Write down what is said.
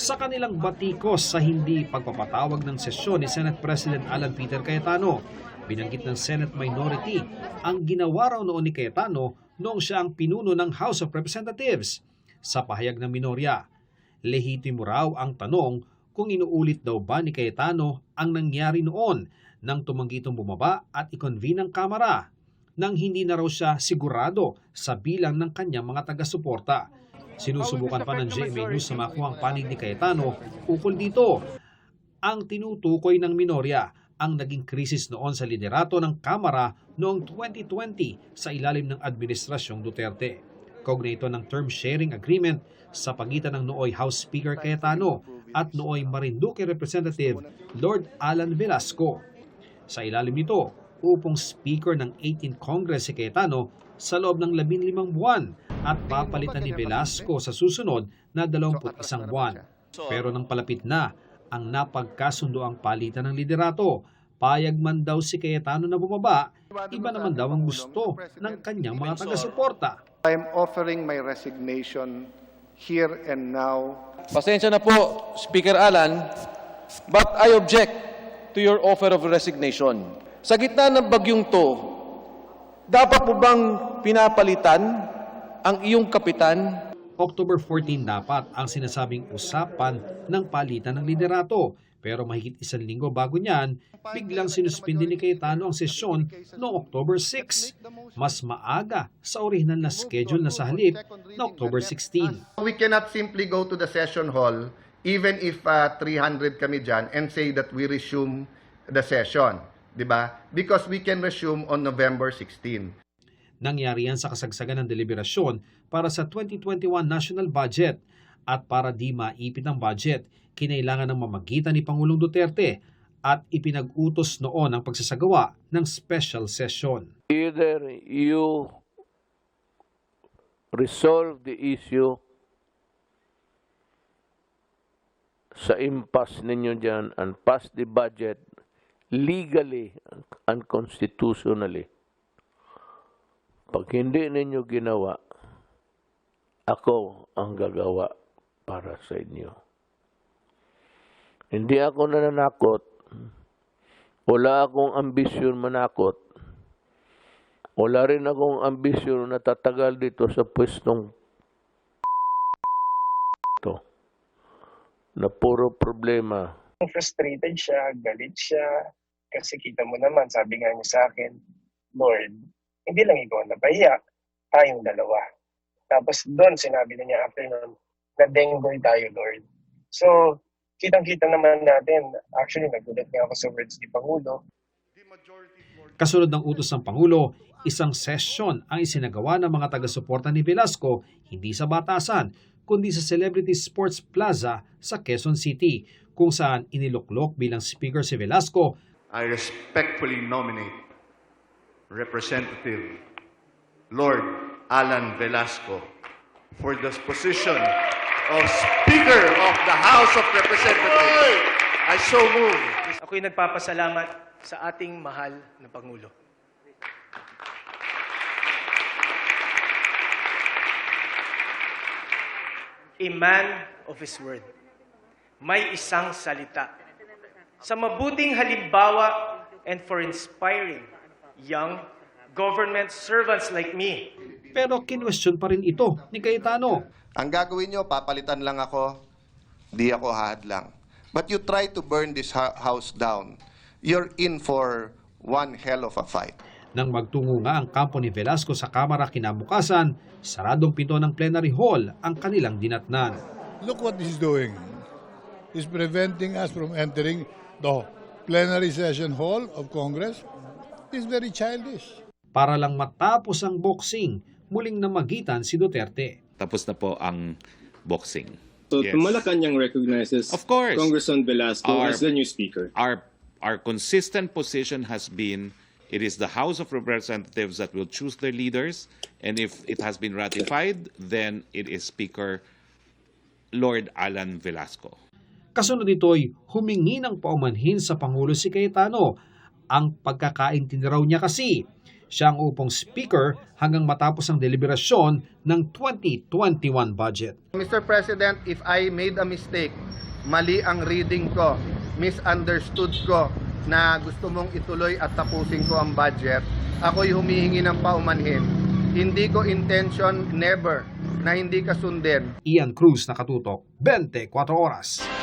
Sa kanilang batikos sa hindi pagpapatawag ng sesyon ni Senate President Alan Peter Cayetano, binanggit ng Senate Minority ang ginawa raw noon ni Cayetano noong siya ang pinuno ng House of Representatives. Sa pahayag ng minorya, lehitimo raw ang tanong kung inuulit daw ba ni Cayetano ang nangyari noon nang tumanggi itong bumaba at i-convene ang Kamara nang hindi na raw siya sigurado sa bilang ng kanyang mga taga-suporta. Sinusubukan pa ng GMA News na makuha ang panig ni Cayetano ukol dito. Ang tinutukoy ng minorya ang naging krisis noon sa liderato ng Kamara noong 2020 sa ilalim ng Administrasyong Duterte. Kaugnay ito ng term sharing agreement sa pagitan ng nooy House Speaker Cayetano at nooy Marinduque Representative Lord Alan Velasco. Sa ilalim nito, upong Speaker ng 18th Congress si Cayetano sa loob ng 15 buwan at papalitan ni Velasco sa susunod na 21 buwan. Pero nang palapit na ang napagkasundoang palitan ng liderato, payag man daw si Cayetano na bumaba, iba naman daw ang gusto ng kanyang mga taga-suporta. I'm offering my resignation here and now. Pasensya na po, Speaker Alan, but I object to your offer of resignation. Sa gitna ng bagyong to, dapat mo bang pinapalitan ang iyong kapitan? October 14 dapat ang sinasabing usapan ng palitan ng liderato. Pero mahigit 1 linggo bago niyan, biglang sinuspindi ni Cayetano ang sesyon noong October 6. Mas maaga sa orihinal na schedule na sa halip na October 16. We cannot simply go to the session hall even if 300 kami dyan and say that we resume the session. Diba? Because we can resume on November 16. Nangyari yan sa kasagsagan ng deliberasyon para sa 2021 national budget at para di maipit ang budget, kinailangan ng mamagitan ni Pangulong Duterte at ipinag-utos noon ang pagsasagawa ng special session. Either you resolve the issue sa impasse ninyo dyan and pass the budget legally and constitutionally. Pag hindi ninyo ginawa, ako ang gagawa para sa inyo. Hindi ako nananakot. Wala akong ambisyon manakot. Wala rin akong ambisyon na tatagal dito sa pwestong to na puro problema. Frustrated siya, galit siya, kasi kita mo naman, sabi nga niya sa akin, Lord, hindi lang ikaw napahiya, tayong dalawa. Tapos doon, sinabi na niya after nun, na-denggoy tayo, Lord. So, kitang-kita naman natin, actually, nagulat nga ako sa words ni Pangulo. Kasunod ng utos ng Pangulo, isang session ang isinagawa ng mga taga-suporta ni Velasco, hindi sa Batasan, kundi sa Celebrity Sports Plaza sa Quezon City, kung saan iniluklok bilang speaker si Velasco. I respectfully nominate Representative Lord Alan Velasco for the position of Speaker of the House of Representatives. I so move. Ako'y nagpapasalamat sa ating mahal na Pangulo. A man of his word. May isang salita. Sa mabuting halimbawa and for inspiring young government servants like me. Pero kinwestiyon pa rin ito ni Cayetano. Ang gagawin nyo, papalitan lang ako, di ako hahadlang. But you try to burn this house down, you're in for one hell of a fight. Nang magtungo nga ang kampo ni Velasco sa Kamara kinabukasan, saradong pinto ng plenary hall ang kanilang dinatnan. Look what he's doing. He's preventing us from entering the plenary session hall of Congress. It's very childish. Para lang matapos ang boxing, muling namagitan si Duterte. Tapos na po ang boxing. So Malacanang recognizes of course, Congressman Velasco as the new speaker. Our consistent position has been it is the House of Representatives that will choose their leaders, and if it has been ratified, then it is Speaker Lord Alan Velasco. Kasunod nito'y humingi ng paumanhin sa Pangulo si Cayetano. Ang pagkakaintindi raw niya kasi, Siya ang upong speaker hanggang matapos ang deliberasyon ng 2021 budget. Mr. President, if I made a mistake, mali ang reading ko, misunderstood ko na gusto mong ituloy at tapusin ko ang budget, ako'y humihingi ng paumanhin. Hindi ko intention, never, na hindi ka sundin. Ian Cruz, Nakatutok, 24 Oras.